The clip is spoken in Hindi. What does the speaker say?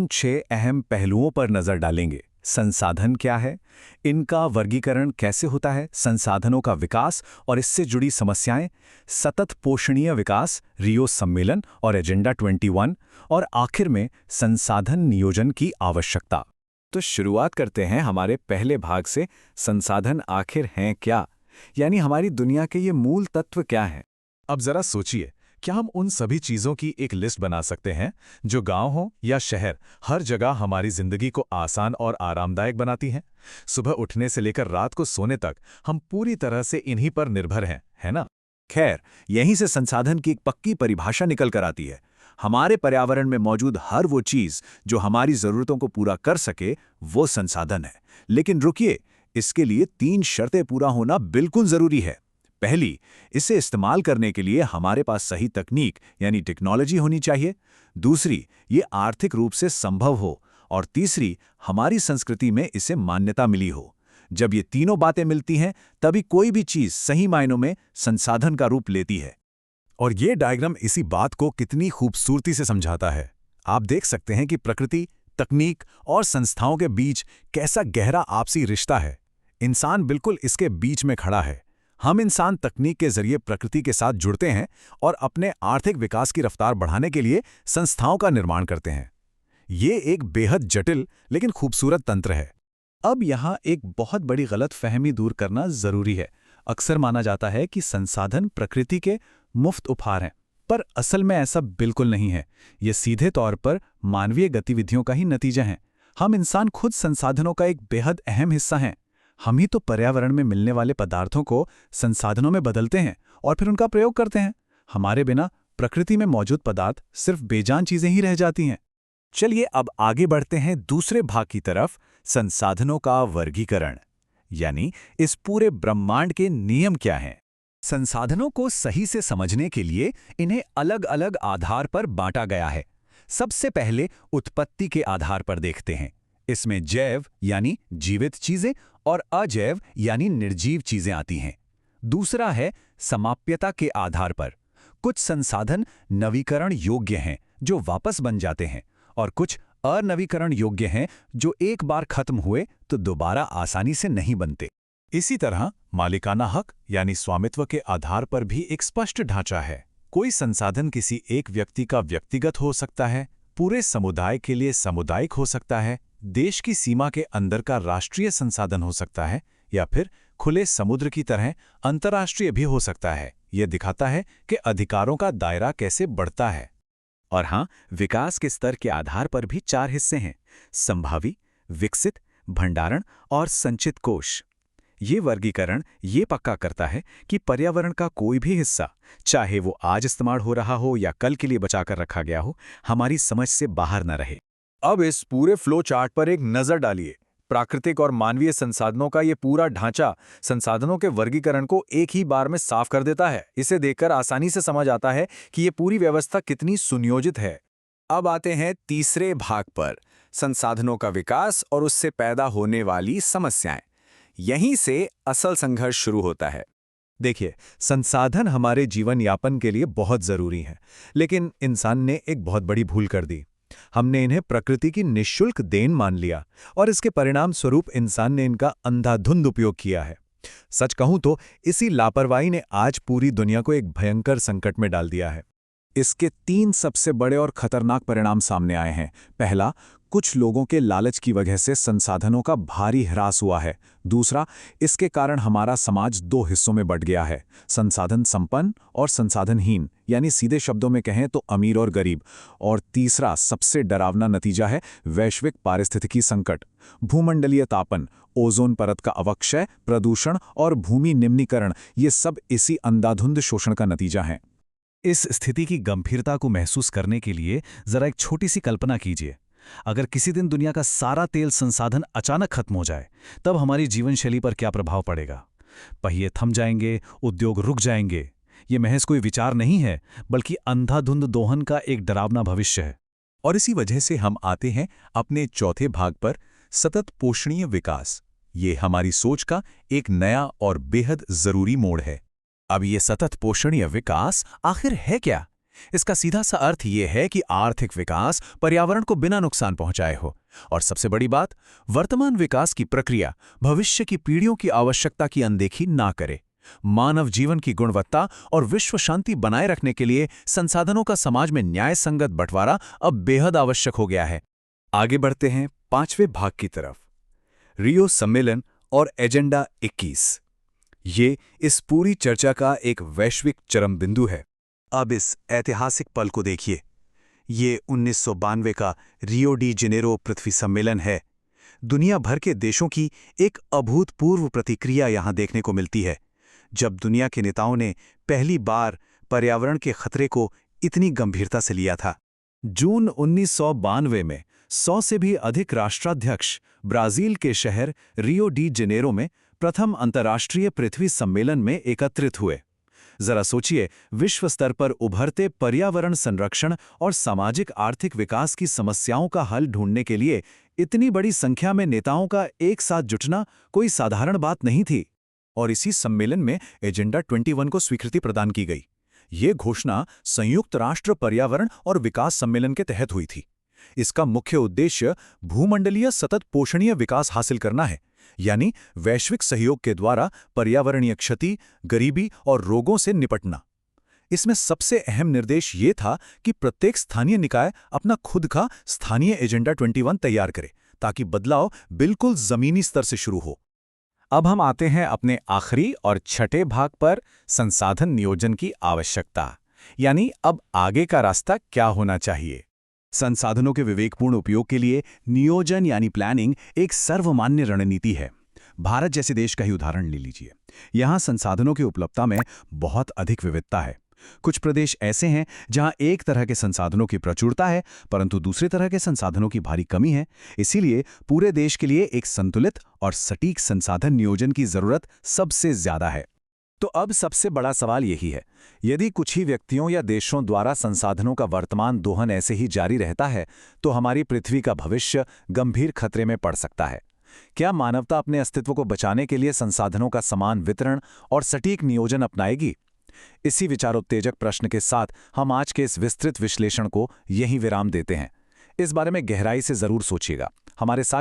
उन 6 अहम पहलुओं पर नजर डालेंगे। संसाधन क्या है, इनका वर्गीकरण कैसे होता है, संसाधनों का विकास और इससे जुड़ी समस्याएं, सतत पोषणीय विकास, रियो सम्मेलन और एजेंडा 21, और आखिर में संसाधन नियोजन की आवश्यकता। तो शुरुआत करते हैं हमारे पहले भाग से, संसाधन आखिर हैं क्या, यानी हमारी दुनिया के ये मूल तत्व क्या हैं। अब जरा सोचिए, क्या हम उन सभी चीजों की एक लिस्ट बना सकते हैं जो गांव हो या शहर, हर जगह हमारी जिंदगी को आसान और आरामदायक बनाती हैं? सुबह उठने से लेकर रात को सोने तक हम पूरी तरह से इन्हीं पर निर्भर हैं, है ना? खैर, यहीं से संसाधन की एक पक्की परिभाषा निकल कर आती है। हमारे पर्यावरण में मौजूद हर वो चीज जो हमारी जरूरतों को पूरा कर सके, वो संसाधन है। लेकिन रुकिए, इसके लिए 3 शर्तें पूरा होना बिल्कुल जरूरी है। पहली, इसे इस्तेमाल करने के लिए हमारे पास सही तकनीक यानी टेक्नोलॉजी होनी चाहिए। दूसरी, ये आर्थिक रूप से संभव हो। और तीसरी, हमारी संस्कृति में इसे मान्यता मिली हो। जब ये तीनों बातें मिलती हैं, तभी कोई भी चीज सही मायनों में संसाधन का रूप लेती है। और ये डायग्राम इसी बात को कितनी खूबसूरती से समझाता है। आप देख सकते हैं कि प्रकृति, तकनीक और संस्थाओं के बीच कैसा गहरा आपसी रिश्ता है। इंसान बिल्कुल इसके बीच में खड़ा है। हम इंसान तकनीक के जरिए प्रकृति के साथ जुड़ते हैं और अपने आर्थिक विकास की रफ्तार बढ़ाने के लिए संस्थाओं का निर्माण करते हैं। ये एक बेहद जटिल लेकिन खूबसूरत तंत्र है। अब यहाँ एक बहुत बड़ी गलतफहमी दूर करना जरूरी है। अक्सर माना जाता है कि संसाधन प्रकृति के मुफ्त उपहार हैं, पर असल में ऐसा बिल्कुल नहीं है। ये सीधे तौर पर मानवीय गतिविधियों का ही नतीजा है। हम इंसान खुद संसाधनों का एक बेहद अहम हिस्सा हैं। हम ही तो पर्यावरण में मिलने वाले पदार्थों को संसाधनों में बदलते हैं और फिर उनका प्रयोग करते हैं। हमारे बिना प्रकृति में मौजूद पदार्थ सिर्फ बेजान चीजें ही रह जाती हैं। चलिए अब आगे बढ़ते हैं दूसरे भाग की तरफ, संसाधनों का वर्गीकरण, यानी इस पूरे ब्रह्मांड के नियम क्या हैं। संसाधनों को सही से समझने के लिए इन्हें अलग अलग आधार पर बांटा गया है। सबसे पहले उत्पत्ति के आधार पर देखते हैं। इसमें जैव यानी जीवित चीजें और अजैव यानी निर्जीव चीजें आती हैं। दूसरा है समाप्यता के आधार पर। कुछ संसाधन नवीकरण योग्य हैं जो वापस बन जाते हैं, और कुछ अनवीकरण योग्य हैं जो एक बार खत्म हुए तो दोबारा आसानी से नहीं बनते। इसी तरह मालिकाना हक यानी स्वामित्व के आधार पर भी एक स्पष्ट ढांचा है। कोई संसाधन किसी एक व्यक्ति का व्यक्तिगत हो सकता है, पूरे समुदाय के लिए सामुदायिक हो सकता है, देश की सीमा के अंदर का राष्ट्रीय संसाधन हो सकता है, या फिर खुले समुद्र की तरह अंतर्राष्ट्रीय भी हो सकता है। यह दिखाता है कि अधिकारों का दायरा कैसे बढ़ता है। और हाँ, विकास के स्तर के आधार पर भी 4 हिस्से हैं: संभावी, विकसित, भंडारण और संचित कोष। ये वर्गीकरण ये पक्का करता है कि पर्यावरण का कोई भी हिस्सा, चाहे वो आज इस्तेमाल हो रहा हो या कल के लिए बचाकर रखा गया हो, हमारी समझ से बाहर न रहे। अब इस पूरे फ्लो चार्ट पर एक नजर डालिए। प्राकृतिक और मानवीय संसाधनों का ये पूरा ढांचा संसाधनों के वर्गीकरण को एक ही बार में साफ कर देता है। इसे देखकर आसानी से समझ आता है कि ये पूरी व्यवस्था कितनी सुनियोजित है। अब आते हैं तीसरे भाग पर, संसाधनों का विकास और उससे पैदा होने वाली समस्याएं। यहीं से असल संघर्ष शुरू होता है। देखिए, संसाधन हमारे जीवन यापन के लिए बहुत जरूरी हैं, लेकिन इंसान ने एक बहुत बड़ी भूल कर दी। हमने इन्हें प्रकृति की निःशुल्क देन मान लिया और इसके परिणाम स्वरूप इंसान ने इनका अंधाधुंध उपयोग किया है। सच कहूं तो इसी लापरवाही ने आज पूरी दुनिया को एक भयंकर संकट में डाल दिया है। इसके 3 सबसे बड़े और खतरनाक परिणाम सामने आए हैं। पहला, कुछ लोगों के लालच की वजह से संसाधनों का भारी ह्रास हुआ है। दूसरा, इसके कारण हमारा समाज 2 हिस्सों में बंट गया है, संसाधन संपन्न और संसाधनहीन, यानी सीधे शब्दों में कहें तो अमीर और गरीब। और तीसरा सबसे डरावना नतीजा है वैश्विक पारिस्थितिकी संकट। भूमंडलीय तापन, ओजोन परत का अवक्षय, प्रदूषण और भूमि निम्नीकरण, ये सब इसी अंधाधुंध शोषण का नतीजा हैं। इस स्थिति की गंभीरता को महसूस करने के लिए जरा एक छोटी सी कल्पना कीजिए। अगर किसी दिन दुनिया का सारा तेल संसाधन अचानक खत्म हो जाए, तब हमारी जीवन शैली पर क्या प्रभाव पड़ेगा? पहिए थम जाएंगे, उद्योग रुक जाएंगे। ये महज कोई विचार नहीं है, बल्कि अंधाधुंध दोहन का एक डरावना भविष्य है। और इसी वजह से हम आते हैं अपने चौथे भाग पर, सतत पोषणीय विकास। ये हमारी सोच का एक नया और बेहद जरूरी मोड़ है। अब ये सतत पोषणीय विकास आखिर है क्या? इसका सीधा सा अर्थ ये है कि आर्थिक विकास पर्यावरण को बिना नुकसान पहुंचाए हो। और सबसे बड़ी बात, वर्तमान विकास की प्रक्रिया भविष्य की पीढ़ियों की आवश्यकता की अनदेखी ना करे। मानव जीवन की गुणवत्ता और विश्व शांति बनाए रखने के लिए संसाधनों का समाज में न्याय संगत बंटवारा अब बेहद आवश्यक हो गया है। आगे बढ़ते हैं 5वें भाग की तरफ, रियो सम्मेलन और एजेंडा 21। ये इस पूरी चर्चा का एक वैश्विक चरम बिंदु है। अब इस ऐतिहासिक पल को देखिए। ये 1992 का रियो डी जेनेरो पृथ्वी सम्मेलन है। दुनिया भर के देशों की एक अभूतपूर्व प्रतिक्रिया यहाँ देखने को मिलती है, जब दुनिया के नेताओं ने पहली बार पर्यावरण के खतरे को इतनी गंभीरता से लिया था। जून 1992 में 100 से भी अधिक राष्ट्राध्यक्ष ब्राजील के शहर रियो डी जेनेरो में प्रथम अंतर्राष्ट्रीय पृथ्वी सम्मेलन में एकत्रित हुए। जरा सोचिए, विश्व स्तर पर उभरते पर्यावरण संरक्षण और सामाजिक आर्थिक विकास की समस्याओं का हल ढूंढने के लिए इतनी बड़ी संख्या में नेताओं का एक साथ जुटना कोई साधारण बात नहीं थी। और इसी सम्मेलन में एजेंडा 21 को स्वीकृति प्रदान की गई। ये घोषणा संयुक्त राष्ट्र पर्यावरण और विकास सम्मेलन के तहत हुई थी। इसका मुख्य उद्देश्य भूमंडलीय सतत पोषणीय विकास हासिल करना है, यानी वैश्विक सहयोग के द्वारा पर्यावरणीय क्षति, गरीबी और रोगों से निपटना। इसमें सबसे अहम निर्देश ये था कि प्रत्येक स्थानीय निकाय अपना खुद का स्थानीय एजेंडा 21 तैयार करे, ताकि बदलाव बिल्कुल जमीनी स्तर से शुरू हो। अब हम आते हैं अपने आखिरी और छठे भाग पर, संसाधन नियोजन की आवश्यकता, यानी अब आगे का रास्ता क्या होना चाहिए। संसाधनों के विवेकपूर्ण उपयोग के लिए नियोजन यानी प्लानिंग एक सर्वमान्य रणनीति है। भारत जैसे देश का ही उदाहरण ले लीजिए। यहाँ संसाधनों की उपलब्धता में बहुत अधिक विविधता है। कुछ प्रदेश ऐसे हैं जहां एक तरह के संसाधनों की प्रचुरता है, परंतु दूसरे तरह के संसाधनों की भारी कमी है। इसीलिए पूरे देश के लिए एक संतुलित और सटीक संसाधन नियोजन की जरूरत सबसे ज्यादा है। तो अब सबसे बड़ा सवाल यही है, यदि कुछ ही व्यक्तियों या देशों द्वारा संसाधनों का वर्तमान दोहन ऐसे ही जारी रहता है, तो हमारी पृथ्वी का भविष्य गंभीर खतरे में पड़ सकता है। क्या मानवता अपने अस्तित्व को बचाने के लिए संसाधनों का समान वितरण और सटीक नियोजन अपनाएगी? इसी विचारोत्तेजक प्रश्न के साथ हम आज के इस विस्तृत विश्लेषण को यहीं विराम देते हैं। इस बारे में गहराई से जरूर सोचिएगा। हमारे साथ